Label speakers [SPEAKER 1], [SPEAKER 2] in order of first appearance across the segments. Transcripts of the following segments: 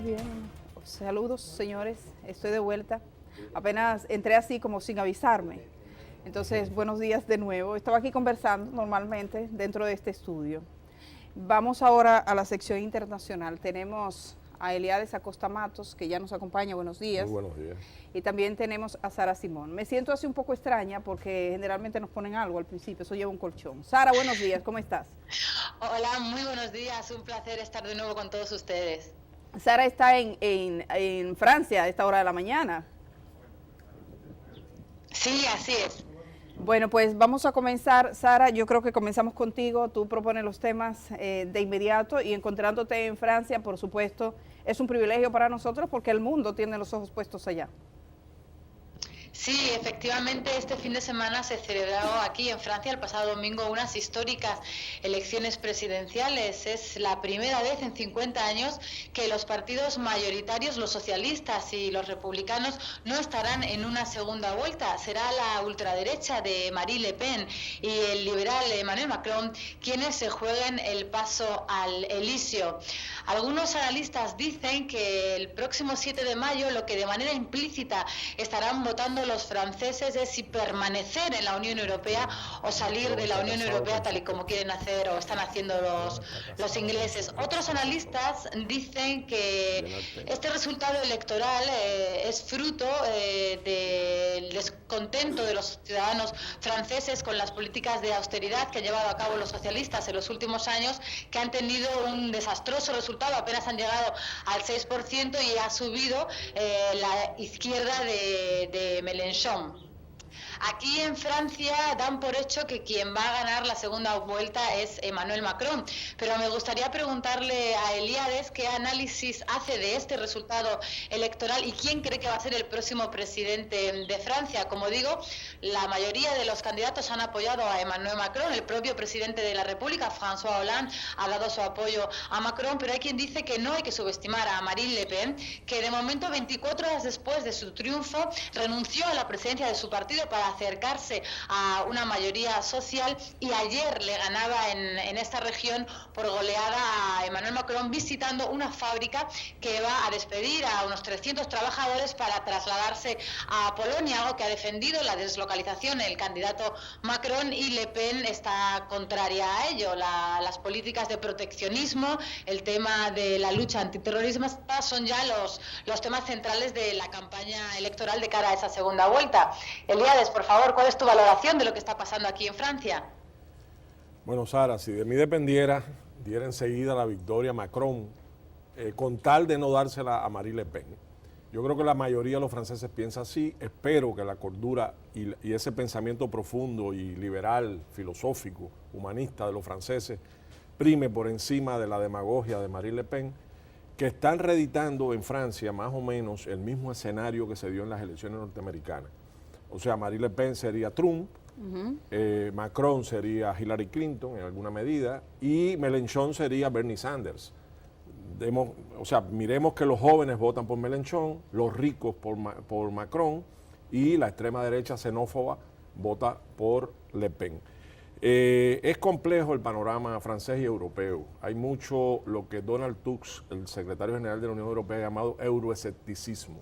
[SPEAKER 1] Bien, saludos señores, estoy de vuelta. Apenas entré así como sin avisarme. Entonces, buenos días de nuevo. Estaba aquí conversando normalmente dentro de este estudio. Vamos ahora a la sección internacional. Tenemos a Eliades Acosta Matos, que ya nos acompaña. Buenos días.
[SPEAKER 2] Muy buenos días.
[SPEAKER 1] Y también tenemos a Sara Simón. Me siento así un poco extraña porque generalmente nos ponen algo al principio, eso lleva un colchón. Sara, buenos días, ¿cómo estás?
[SPEAKER 3] Hola, muy buenos días, un placer estar de nuevo con todos ustedes.
[SPEAKER 1] Sara está en Francia a esta hora de la mañana.
[SPEAKER 3] Sí, así es.
[SPEAKER 1] Bueno, pues vamos a comenzar, Sara, yo creo que comenzamos contigo, tú propones los temas de inmediato y encontrándote en Francia, por supuesto, es un privilegio para nosotros porque el mundo tiene los ojos puestos allá.
[SPEAKER 3] Sí, efectivamente, este fin de semana se celebró aquí en Francia el pasado domingo unas históricas elecciones presidenciales. Es la primera vez en 50 años que los partidos mayoritarios, los socialistas y los republicanos, no estarán en una segunda vuelta. Será la ultraderecha de Marine Le Pen y el liberal Emmanuel Macron quienes se jueguen el paso al Elíseo. Algunos analistas dicen que el próximo 7 de mayo lo que de manera implícita estarán votando los franceses es si permanecer en la Unión Europea o salir de la Unión Europea tal y como quieren hacer o están haciendo los ingleses. Otros analistas dicen que este resultado electoral es fruto del descontento de los ciudadanos franceses con las políticas de austeridad que han llevado a cabo los socialistas en los últimos años, que han tenido un desastroso resultado, apenas han llegado al 6% y ha subido la izquierda de Mélenchon. Aquí en Francia dan por hecho que quien va a ganar la segunda vuelta es Emmanuel Macron, pero me gustaría preguntarle a Eliades qué análisis hace de este resultado electoral y quién cree que va a ser el próximo presidente de Francia. Como digo, la mayoría de los candidatos han apoyado a Emmanuel Macron, el propio presidente de la República, François Hollande, ha dado su apoyo a Macron, pero hay quien dice que no hay que subestimar a Marine Le Pen, que de momento 24 horas después de su triunfo renunció a la presidencia de su partido para acercarse a una mayoría social y ayer le ganaba en esta región por goleada a Emmanuel Macron visitando una fábrica que va a despedir a unos 300 trabajadores para trasladarse a Polonia, algo que ha defendido la deslocalización el candidato Macron, y Le Pen está contraria a ello. Las políticas de proteccionismo, el tema de la lucha antiterrorismo son ya los temas centrales de la campaña electoral de cara a esa segunda vuelta. Eliades, por favor, ¿cuál es tu valoración de lo que está pasando aquí en Francia?
[SPEAKER 2] Bueno, Sara, si de mí dependiera, diera enseguida la victoria a Macron, con tal de no dársela a Marine Le Pen. Yo creo que la mayoría de los franceses piensa así. Espero que la cordura y ese pensamiento profundo y liberal, filosófico, humanista de los franceses prime por encima de la demagogia de Marine Le Pen, que están reeditando en Francia más o menos el mismo escenario que se dio en las elecciones norteamericanas. O sea, Marine Le Pen sería Trump, Macron sería Hillary Clinton en alguna medida y Mélenchon sería Bernie Sanders. Miremos que los jóvenes votan por Mélenchon, los ricos por Macron y la extrema derecha xenófoba vota por Le Pen. Es complejo el panorama francés y europeo. Hay mucho lo que Donald Tusk, el secretario general de la Unión Europea, ha llamado euroescepticismo.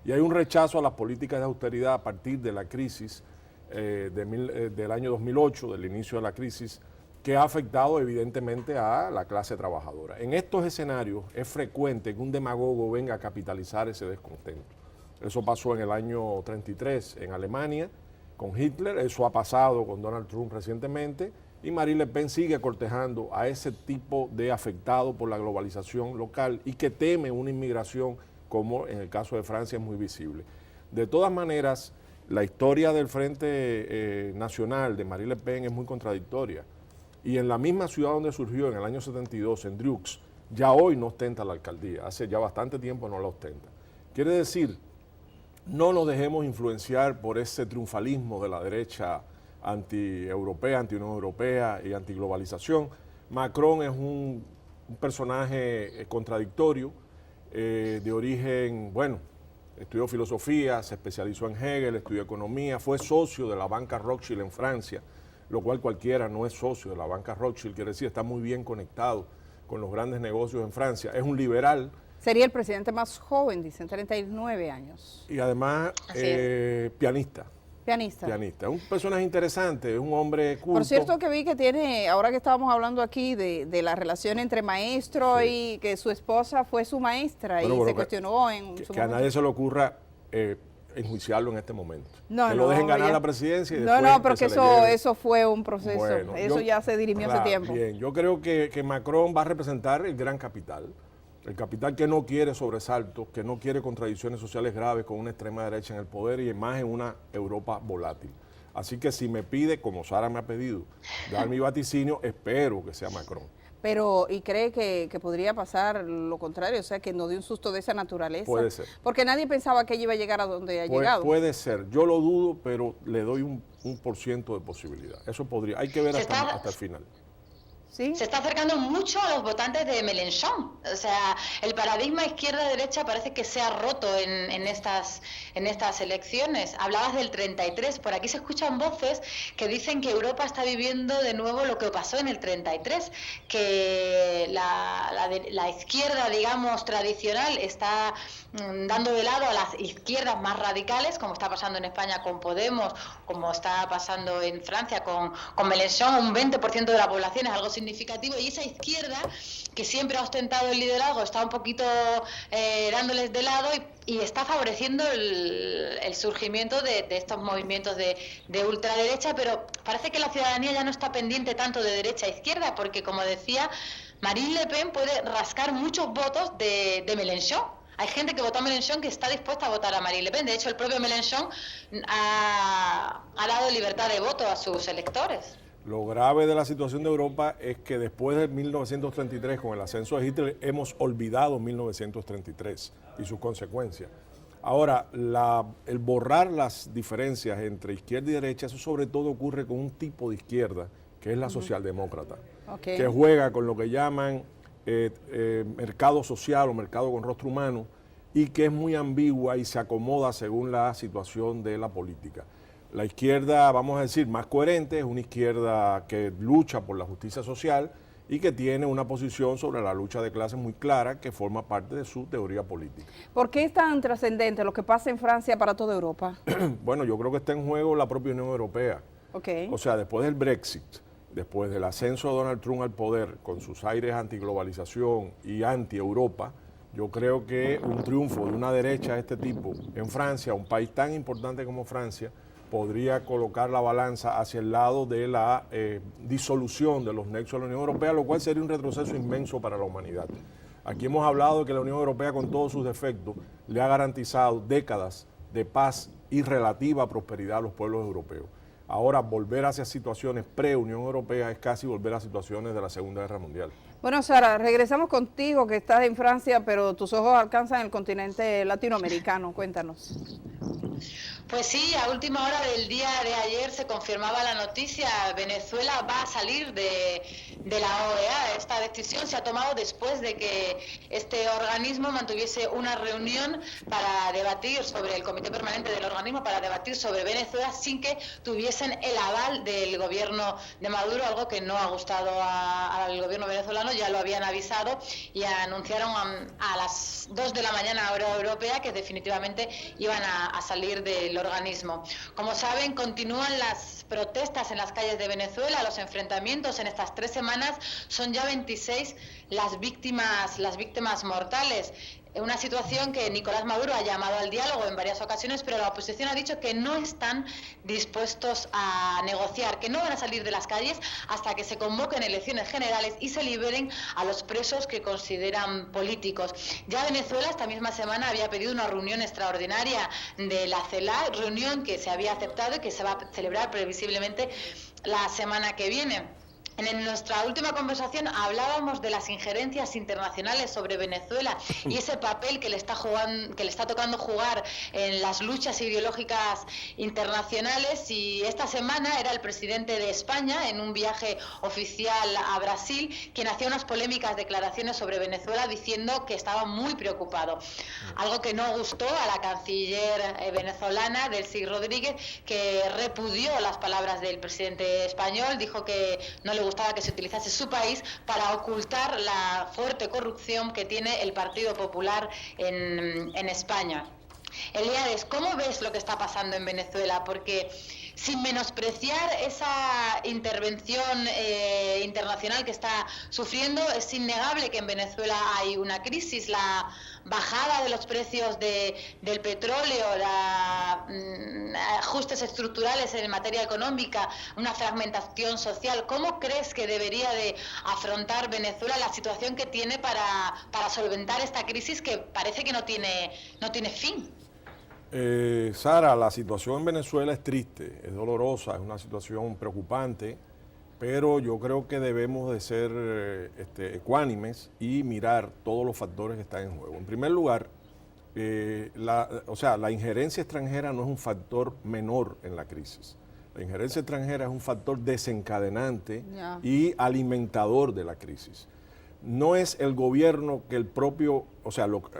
[SPEAKER 2] Y hay un rechazo a las políticas de austeridad a partir de la crisis del año 2008, del inicio de la crisis, que ha afectado evidentemente a la clase trabajadora. En estos escenarios es frecuente que un demagogo venga a capitalizar ese descontento. Eso pasó en el año 33 en Alemania con Hitler, eso ha pasado con Donald Trump recientemente, y Marine Le Pen sigue cortejando a ese tipo de afectado por la globalización local y que teme una inmigración como en el caso de Francia es muy visible. De todas maneras, la historia del Frente Nacional de Marine Le Pen es muy contradictoria. Y en la misma ciudad donde surgió en el año 72, en Dreux, ya hoy no ostenta la alcaldía, hace ya bastante tiempo no la ostenta. Quiere decir, no nos dejemos influenciar por ese triunfalismo de la derecha anti-europea, anti-Unión Europea y anti-globalización. Macron es un personaje contradictorio, de origen, bueno, estudió filosofía, se especializó en Hegel, estudió economía, fue socio de la banca Rothschild en Francia, lo cual cualquiera no es socio de la banca Rothschild, quiere decir, está muy bien conectado con los grandes negocios en Francia. Es un liberal
[SPEAKER 1] Sería el presidente más joven, dicen, 39 años.
[SPEAKER 2] Y además, pianista.
[SPEAKER 1] Pianista.
[SPEAKER 2] Pianista. Un personaje interesante, es un hombre culto.
[SPEAKER 1] Por cierto que vi que tiene, ahora que estábamos hablando aquí de la relación entre maestro y que su esposa fue su maestra y se cuestionó en su
[SPEAKER 2] que a nadie se le ocurra enjuiciarlo en este momento.
[SPEAKER 1] No,
[SPEAKER 2] que lo dejen ganar la presidencia y después
[SPEAKER 1] pero que eso fue un proceso. Bueno, eso ya se dirimió hace tiempo.
[SPEAKER 2] Bien, yo creo que Macron va a representar el gran capital. El capital que no quiere sobresaltos, que no quiere contradicciones sociales graves con una extrema derecha en el poder y más en una Europa volátil. Así que si me pide, como Sara me ha pedido, dar mi vaticinio, espero que sea Macron.
[SPEAKER 1] Pero, ¿y cree que podría pasar lo contrario? O sea, que no dé un susto de esa naturaleza.
[SPEAKER 2] Puede ser.
[SPEAKER 1] Porque nadie pensaba que ella iba a llegar a donde ha llegado.
[SPEAKER 2] Puede ser. Yo lo dudo, pero le doy un % de posibilidad. Eso podría. Hay que ver hasta el final.
[SPEAKER 1] ¿Sí?
[SPEAKER 3] Se está acercando mucho a los votantes de Mélenchon. O sea, el paradigma izquierda-derecha parece que se ha roto en estas elecciones. Hablabas del 33, por aquí se escuchan voces que dicen que Europa está viviendo de nuevo lo que pasó en el 33, que la izquierda, digamos, tradicional está dando de lado a las izquierdas más radicales, como está pasando en España con Podemos, como está pasando en Francia con Mélenchon. Un 20% de la población es algo significativo, y esa izquierda que siempre ha ostentado el liderazgo está un poquito dándoles de lado y está favoreciendo el surgimiento de estos movimientos de ultraderecha, pero parece que la ciudadanía ya no está pendiente tanto de derecha a izquierda, porque como decía, Marine Le Pen puede rascar muchos votos de Mélenchon. Hay gente que votó a Mélenchon que está dispuesta a votar a Marine Le Pen. De hecho, el propio Mélenchon ha dado libertad de voto a sus electores.
[SPEAKER 2] Lo grave de la situación de Europa es que después de 1933, con el ascenso de Hitler, hemos olvidado 1933 y sus consecuencias. Ahora, el borrar las diferencias entre izquierda y derecha, eso sobre todo ocurre con un tipo de izquierda, que es la socialdemócrata, que juega con lo que llaman mercado social o mercado con rostro humano, y que es muy ambigua y se acomoda según la situación de la política. La izquierda, vamos a decir, más coherente, es una izquierda que lucha por la justicia social y que tiene una posición sobre la lucha de clases muy clara, que forma parte de su teoría política.
[SPEAKER 1] ¿Por qué es tan trascendente lo que pasa en Francia para toda Europa?
[SPEAKER 2] Bueno, yo creo que está en juego la propia Unión Europea. O sea, después del Brexit, después del ascenso de Donald Trump al poder, con sus aires antiglobalización y anti-Europa, yo creo que un triunfo de una derecha de este tipo en Francia, un país tan importante como Francia, podría colocar la balanza hacia el lado de la disolución de los nexos de la Unión Europea, lo cual sería un retroceso inmenso para la humanidad. Aquí hemos hablado de que la Unión Europea, con todos sus defectos, le ha garantizado décadas de paz y relativa prosperidad a los pueblos europeos. Ahora, volver hacia situaciones pre-Unión Europea es casi volver a situaciones de la Segunda Guerra Mundial.
[SPEAKER 1] Bueno, Sara, regresamos contigo, que estás en Francia, pero tus ojos alcanzan el continente latinoamericano. Cuéntanos.
[SPEAKER 3] Pues sí, a última hora del día de ayer se confirmaba la noticia. Venezuela va a salir de la OEA. Esta decisión se ha tomado después de que este organismo mantuviese una reunión para debatir sobre el comité permanente del organismo, para debatir sobre Venezuela sin que tuviesen el aval del gobierno de Maduro, algo que no ha gustado al gobierno venezolano. Ya lo habían avisado y anunciaron a las 2 de la mañana hora europea que definitivamente iban a salir del organismo. Como saben, continúan las protestas en las calles de Venezuela, los enfrentamientos en estas 3 semanas, son ya 26 las víctimas mortales. Una situación que Nicolás Maduro ha llamado al diálogo en varias ocasiones, pero la oposición ha dicho que no están dispuestos a negociar, que no van a salir de las calles hasta que se convoquen elecciones generales y se liberen a los presos que consideran políticos. Ya Venezuela esta misma semana había pedido una reunión extraordinaria de la CELAC, reunión que se había aceptado y que se va a celebrar previsiblemente la semana que viene. En nuestra última conversación hablábamos de las injerencias internacionales sobre Venezuela y ese papel que le está tocando jugar en las luchas ideológicas internacionales, y esta semana era el presidente de España en un viaje oficial a Brasil quien hacía unas polémicas declaraciones sobre Venezuela diciendo que estaba muy preocupado. Algo que no gustó a la canciller venezolana, Delcy Rodríguez, que repudió las palabras del presidente español, dijo que no le gustaba que se utilizase su país para ocultar la fuerte corrupción que tiene el Partido Popular en España. Elíades, ¿cómo ves lo que está pasando en Venezuela? Porque sin menospreciar esa intervención internacional que está sufriendo, es innegable que en Venezuela hay una crisis, la bajada de los precios del petróleo, ajustes estructurales en materia económica, una fragmentación social. ¿Cómo crees que debería de afrontar Venezuela la situación que tiene para solventar esta crisis que parece que no tiene fin?
[SPEAKER 2] Sara, la situación en Venezuela es triste, es dolorosa, es una situación preocupante, pero yo creo que debemos de ser ecuánimes y mirar todos los factores que están en juego. En primer lugar, la injerencia extranjera no es un factor menor en la crisis. La injerencia extranjera es un factor desencadenante y alimentador de la crisis. No es el gobierno que el propio,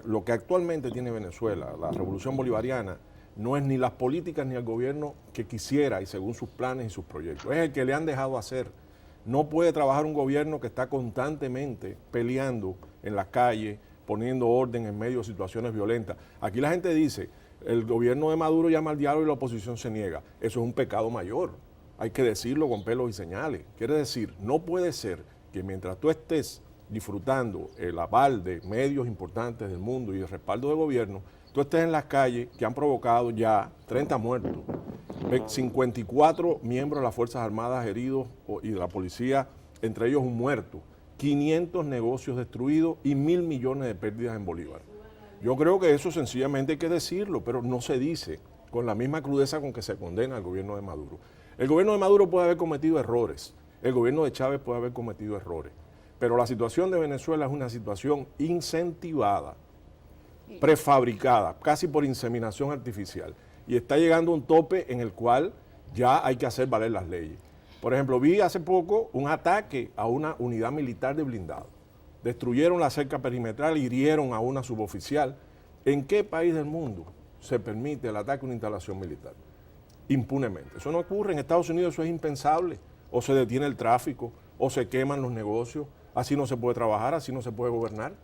[SPEAKER 2] lo que actualmente tiene Venezuela, la revolución bolivariana, no es ni las políticas ni el gobierno que quisiera y según sus planes y sus proyectos. Es el que le han dejado hacer. No puede trabajar un gobierno que está constantemente peleando en las calles, poniendo orden en medio de situaciones violentas. Aquí la gente dice, el gobierno de Maduro llama al diálogo y la oposición se niega. Eso es un pecado mayor. Hay que decirlo con pelos y señales. Quiere decir, no puede ser que mientras tú estés disfrutando el aval de medios importantes del mundo y el respaldo del gobierno, tú estés en las calles que han provocado ya 30 muertos, 54 miembros de las Fuerzas Armadas heridos y de la policía, entre ellos un muerto, 500 negocios destruidos y 1.000 millones de pérdidas en Bolívar. Yo creo que eso sencillamente hay que decirlo, pero no se dice con la misma crudeza con que se condena al gobierno de Maduro. El gobierno de Maduro puede haber cometido errores, el gobierno de Chávez puede haber cometido errores, pero la situación de Venezuela es una situación incentivada, prefabricada, casi por inseminación artificial, y está llegando a un tope en el cual ya hay que hacer valer las leyes. Por ejemplo, vi hace poco un ataque a una unidad militar de blindado. Destruyeron la cerca perimetral, hirieron a una suboficial. ¿En qué país del mundo se permite el ataque a una instalación militar? Impunemente. Eso no ocurre. En Estados Unidos eso es impensable. O se detiene el tráfico, o se queman los negocios. Así no se puede trabajar, así no se puede gobernar.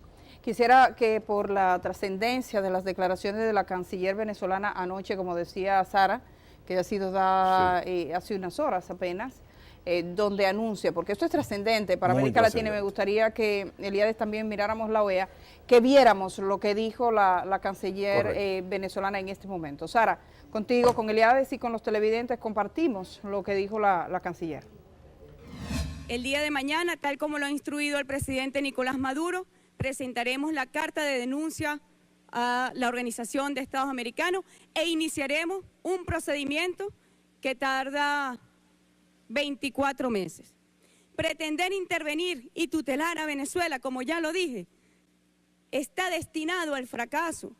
[SPEAKER 1] Quisiera que por la trascendencia de las declaraciones de la canciller venezolana anoche, como decía Sara, que ha sido dada hace unas horas apenas, donde anuncia, porque esto es trascendente para América Latina, y me gustaría que Elíades también miráramos la OEA, que viéramos lo que dijo la canciller venezolana en este momento. Sara, contigo, con Elíades y con los televidentes compartimos lo que dijo la canciller.
[SPEAKER 4] El día de mañana, tal como lo ha instruido el presidente Nicolás Maduro, presentaremos la carta de denuncia a la Organización de Estados Americanos e iniciaremos un procedimiento que tarda 24 meses. Pretender intervenir y tutelar a Venezuela, como ya lo dije, está destinado al fracaso.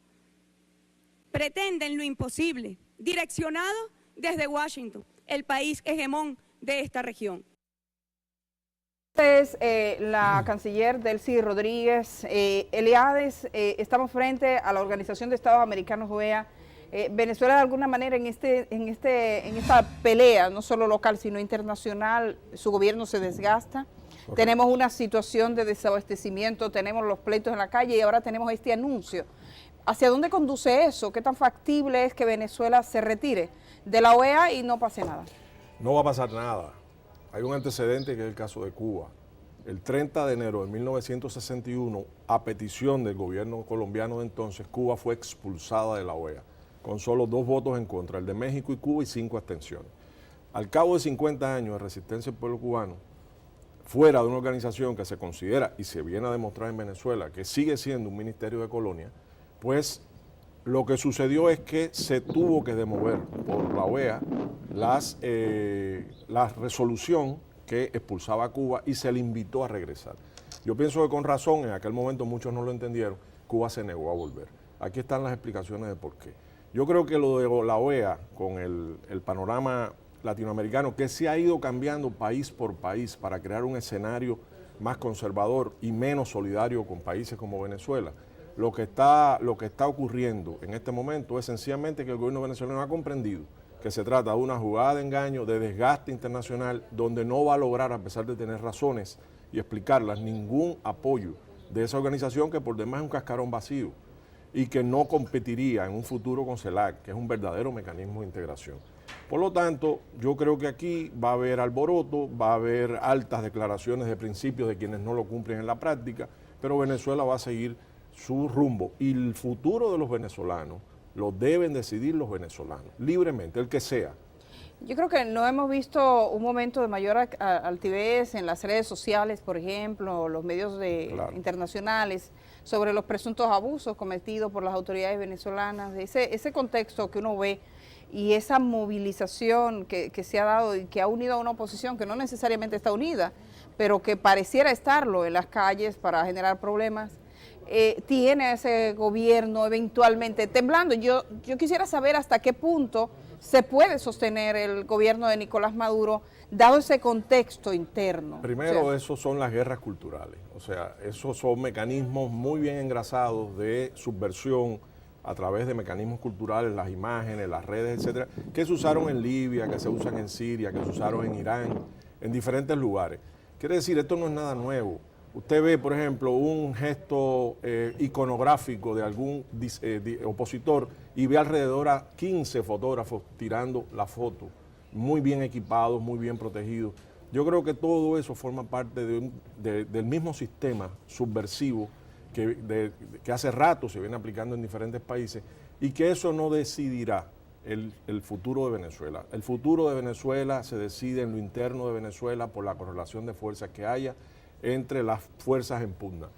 [SPEAKER 4] Pretenden lo imposible, direccionado desde Washington, el país hegemón de esta región.
[SPEAKER 1] Es la canciller Delcy Rodríguez. Elíades, estamos frente a la Organización de Estados Americanos, OEA. Venezuela de alguna manera en esta pelea, no solo local sino internacional, su gobierno se desgasta. Tenemos una situación de desabastecimiento, tenemos los pleitos en la calle y ahora tenemos este anuncio. ¿Hacia dónde conduce eso? ¿Qué tan factible es que Venezuela se retire de la OEA y no pase nada?
[SPEAKER 2] No va a pasar nada. Hay un antecedente que es el caso de Cuba. El 30 de enero de 1961, a petición del gobierno colombiano de entonces, Cuba fue expulsada de la OEA, con solo 2 votos en contra, el de México y Cuba, y 5 abstenciones. Al cabo de 50 años de resistencia del pueblo cubano, fuera de una organización que se considera, y se viene a demostrar en Venezuela, que sigue siendo un ministerio de colonia, pues lo que sucedió es que se tuvo que demover por la OEA la resolución que expulsaba a Cuba y se le invitó a regresar. Yo pienso que con razón, en aquel momento muchos no lo entendieron, Cuba se negó a volver. Aquí están las explicaciones de por qué. Yo creo que lo de la OEA, con el panorama latinoamericano, que se ha ido cambiando país por país para crear un escenario más conservador y menos solidario con países como Venezuela, lo que está ocurriendo en este momento es sencillamente que el gobierno venezolano ha comprendido que se trata de una jugada de engaño, de desgaste internacional, donde no va a lograr, a pesar de tener razones y explicarlas, ningún apoyo de esa organización que por demás es un cascarón vacío y que no competiría en un futuro con CELAC, que es un verdadero mecanismo de integración. Por lo tanto, yo creo que aquí va a haber alboroto, va a haber altas declaraciones de principios de quienes no lo cumplen en la práctica, pero Venezuela va a seguir su rumbo y el futuro de los venezolanos lo deben decidir los venezolanos, libremente, el que sea.
[SPEAKER 1] Yo creo que no hemos visto un momento de mayor altivez en las redes sociales, por ejemplo, los medios internacionales, sobre los presuntos abusos cometidos por las autoridades venezolanas, ese contexto que uno ve y esa movilización que se ha dado y que ha unido a una oposición que no necesariamente está unida, pero que pareciera estarlo en las calles para generar problemas, tiene a ese gobierno eventualmente temblando. Yo quisiera saber hasta qué punto se puede sostener el gobierno de Nicolás Maduro, dado ese contexto interno.
[SPEAKER 2] Primero, eso son las guerras culturales, o sea, esos son mecanismos muy bien engrasados de subversión a través de mecanismos culturales, las imágenes, las redes, etcétera, que se usaron en Libia, que se usan en Siria, que se usaron en Irán, en diferentes lugares. Quiere decir, esto no es nada nuevo. Usted ve, por ejemplo, un gesto iconográfico de algún opositor y ve alrededor a 15 fotógrafos tirando la foto, muy bien equipados, muy bien protegidos. Yo creo que todo eso forma parte del mismo sistema subversivo que hace rato se viene aplicando en diferentes países y que eso no decidirá el futuro de Venezuela. El futuro de Venezuela se decide en lo interno de Venezuela por la correlación de fuerzas que haya entre las fuerzas en pugna.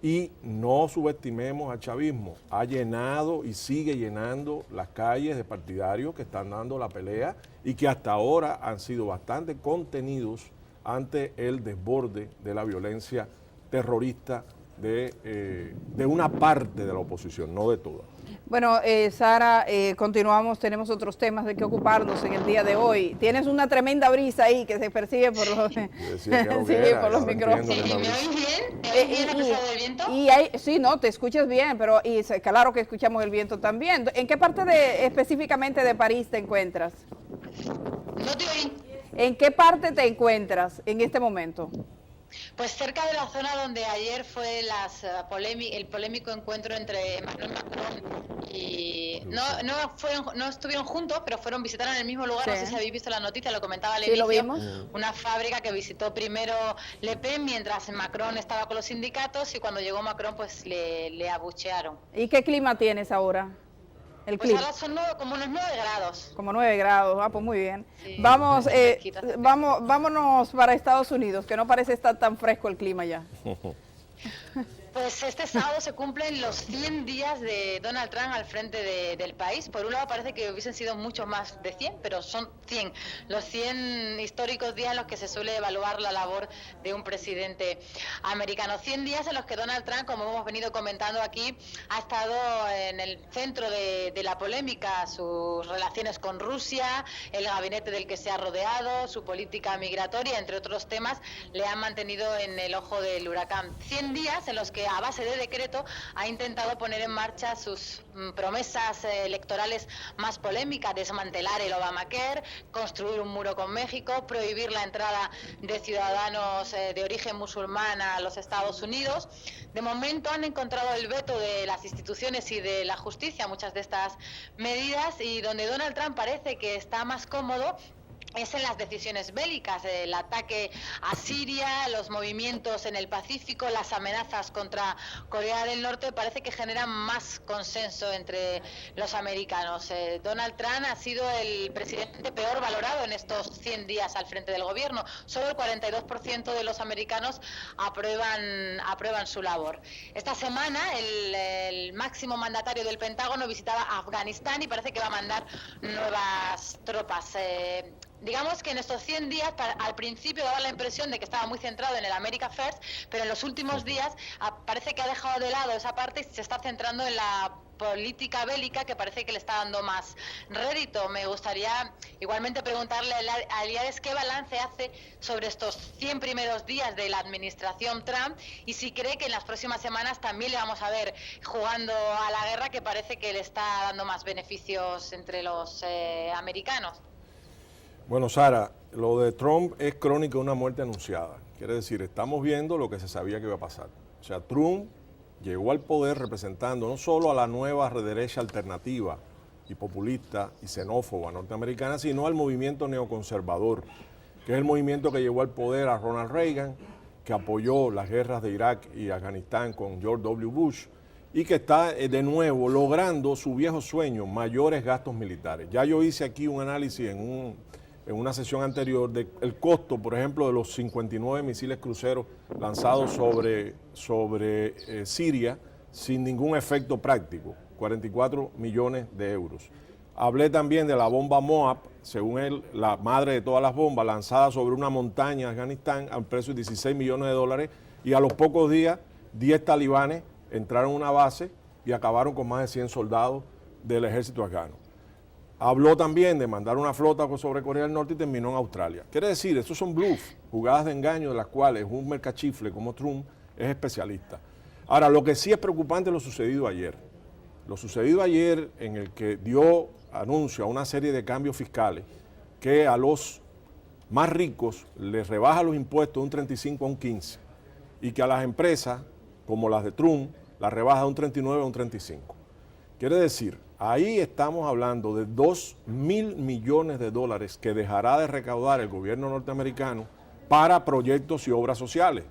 [SPEAKER 2] Y no subestimemos al chavismo, ha llenado y sigue llenando las calles de partidarios que están dando la pelea y que hasta ahora han sido bastante contenidos ante el desborde de la violencia terrorista de una parte de la oposición, no de toda.
[SPEAKER 1] Bueno, Sara, continuamos, tenemos otros temas de que ocuparnos en el día de hoy. Tienes una tremenda brisa ahí que se percibe por los, por los micrófonos.
[SPEAKER 3] ¿Me oís bien? ¿Me oís bien a pesar del viento?
[SPEAKER 1] Sí, no, te escuchas bien, pero claro que escuchamos el viento también. ¿En qué parte específicamente de París te encuentras?
[SPEAKER 3] No te oí.
[SPEAKER 1] ¿En qué parte te encuentras en este momento?
[SPEAKER 3] Pues cerca de la zona donde ayer fue el polémico encuentro entre Emmanuel Macron y... No estuvieron juntos, pero visitaron el mismo lugar, sí. No sé si habéis visto la noticia, lo comentaba al inicio.
[SPEAKER 1] Lo vimos.
[SPEAKER 3] Una fábrica que visitó primero Le Pen mientras Macron estaba con los sindicatos y cuando llegó Macron pues le abuchearon.
[SPEAKER 1] ¿Y qué clima tienes ahora?
[SPEAKER 3] Pues ahora son como unos 9 grados.
[SPEAKER 1] Como 9 grados, pues muy bien. Sí, vámonos para Estados Unidos, que no parece estar tan fresco el clima ya.
[SPEAKER 3] Pues este sábado se cumplen los 100 días de Donald Trump al frente del país. Por un lado parece que hubiesen sido muchos más de 100, pero son 100. Los 100 históricos días en los que se suele evaluar la labor de un presidente americano. 100 días en los que Donald Trump, como hemos venido comentando aquí, ha estado en el centro de la polémica. Sus relaciones con Rusia, el gabinete del que se ha rodeado, su política migratoria, entre otros temas, le han mantenido en el ojo del huracán. 100 días en los que a base de decreto ha intentado poner en marcha sus promesas electorales más polémicas: desmantelar el Obamacare, construir un muro con México, prohibir la entrada de ciudadanos de origen musulmán a los Estados Unidos. De momento han encontrado el veto de las instituciones y de la justicia muchas de estas medidas, y donde Donald Trump parece que está más cómodo es en las decisiones bélicas, el ataque a Siria, los movimientos en el Pacífico, las amenazas contra Corea del Norte. Parece que generan más consenso entre los americanos. Donald Trump ha sido el presidente peor valorado en estos 100 días al frente del gobierno. Solo el 42% de los americanos aprueban su labor. Esta semana el máximo mandatario del Pentágono visitaba Afganistán y parece que va a mandar nuevas tropas. Digamos que en estos 100 días, al principio daba la impresión de que estaba muy centrado en el America First, pero en los últimos días parece que ha dejado de lado esa parte y se está centrando en la política bélica que parece que le está dando más rédito. Me gustaría igualmente preguntarle a Eliades qué balance hace sobre estos 100 primeros días de la administración Trump y si cree que en las próximas semanas también le vamos a ver jugando a la guerra, que parece que le está dando más beneficios entre los americanos.
[SPEAKER 2] Bueno, Sara, lo de Trump es crónica de una muerte anunciada. Quiere decir, estamos viendo lo que se sabía que iba a pasar. O sea, Trump llegó al poder representando no solo a la nueva derecha alternativa y populista y xenófoba norteamericana, sino al movimiento neoconservador, que es el movimiento que llevó al poder a Ronald Reagan, que apoyó las guerras de Irak y Afganistán con George W. Bush, y que está de nuevo logrando su viejo sueño, mayores gastos militares. Ya yo hice aquí un análisis en una sesión anterior del costo, por ejemplo, de los 59 misiles cruceros lanzados sobre Siria sin ningún efecto práctico, 44 millones de euros. Hablé también de la bomba Moab, según él, la madre de todas las bombas, lanzada sobre una montaña en Afganistán a un precio de 16 millones de dólares, y a los pocos días 10 talibanes entraron a una base y acabaron con más de 100 soldados del ejército afgano. Habló también de mandar una flota sobre Corea del Norte y terminó en Australia. Quiere decir, estos son bluffs, jugadas de engaño de las cuales un mercachifle como Trump es especialista. Ahora, lo que sí es preocupante es lo sucedido ayer. Lo sucedido ayer en el que dio anuncio a una serie de cambios fiscales que a los más ricos les rebaja los impuestos de un 35 a un 15 y que a las empresas, como las de Trump, las rebaja de un 39 a un 35. Quiere decir, ahí estamos hablando de 2.000 millones de dólares que dejará de recaudar el gobierno norteamericano para proyectos y obras sociales,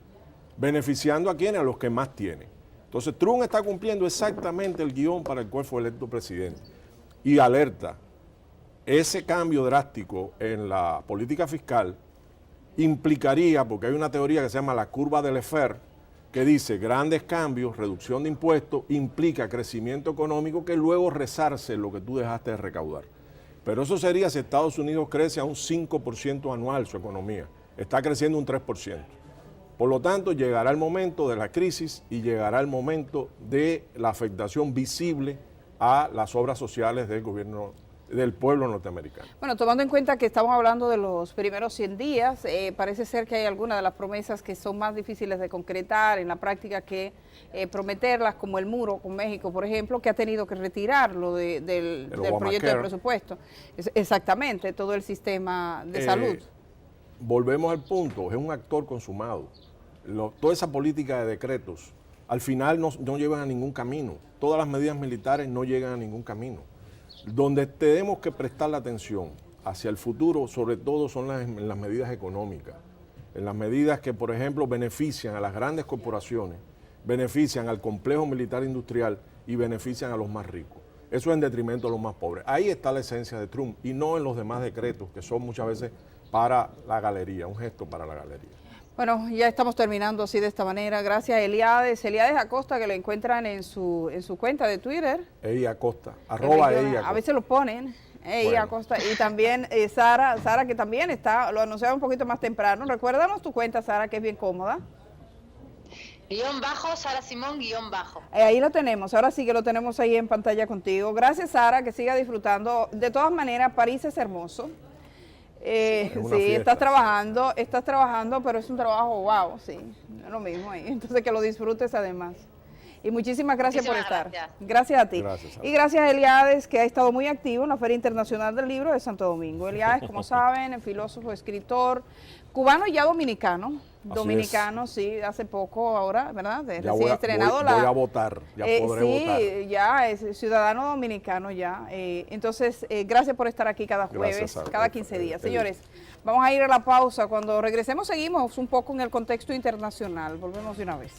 [SPEAKER 2] beneficiando a quienes, a los que más tienen. Entonces Trump está cumpliendo exactamente el guión para el cual fue electo presidente. Y alerta, ese cambio drástico en la política fiscal implicaría, porque hay una teoría que se llama la curva de Laffer, que dice grandes cambios, reducción de impuestos, implica crecimiento económico que luego resarce lo que tú dejaste de recaudar. Pero eso sería si Estados Unidos crece a un 5% anual su economía. Está creciendo un 3%. Por lo tanto, llegará el momento de la crisis y llegará el momento de la afectación visible a las obras sociales del gobierno, del pueblo norteamericano.
[SPEAKER 1] Bueno, tomando en cuenta que estamos hablando de los primeros 100 días, parece ser que hay algunas de las promesas que son más difíciles de concretar en la práctica que prometerlas, como el muro con México, por ejemplo, que ha tenido que retirarlo del proyecto de presupuesto. Exactamente, todo el sistema de salud.
[SPEAKER 2] Volvemos al punto, es un actor consumado. Toda esa política de decretos al final no llevan a ningún camino. Todas las medidas militares no llegan a ningún camino. Donde tenemos que prestar la atención hacia el futuro, sobre todo, son en las medidas económicas, en las medidas que, por ejemplo, benefician a las grandes corporaciones, benefician al complejo militar industrial y benefician a los más ricos. Eso en detrimento de los más pobres. Ahí está la esencia de Trump y no en los demás decretos, que son muchas veces para la galería, un gesto para la galería.
[SPEAKER 1] Bueno, ya estamos terminando así de esta manera. Gracias a Eliades Acosta, que lo encuentran en su cuenta de Twitter.
[SPEAKER 2] Ey Acosta, @Ey Acosta.
[SPEAKER 1] A veces lo ponen, Ey Acosta. Y también Sara, que también está, lo anunciaba un poquito más temprano. Recuérdanos tu cuenta, Sara, que es bien cómoda.
[SPEAKER 3] _ Sara Simón _
[SPEAKER 1] Ahí lo tenemos, ahora sí que lo tenemos ahí en pantalla contigo. Gracias, Sara, que siga disfrutando. De todas maneras, París es hermoso. Sí, estás trabajando, pero es un trabajo wow, sí, es lo mismo ahí. Entonces que lo disfrutes además. Y muchísimas gracias por estar. Gracias a ti.
[SPEAKER 2] Gracias,
[SPEAKER 1] y gracias a Eliades, que ha estado muy activo en la Feria Internacional del Libro de Santo Domingo. Eliades, como saben, filósofo, escritor, cubano y ya dominicano. Dominicano, sí, hace poco ahora, ¿verdad? Recién estrenado
[SPEAKER 2] voy a votar, ya podré votar.
[SPEAKER 1] Sí, ya es ciudadano dominicano ya. Entonces, gracias por estar aquí cada jueves, cada 15 días. Señores, vamos a ir a la pausa. Cuando regresemos seguimos un poco en el contexto internacional. Volvemos de una vez.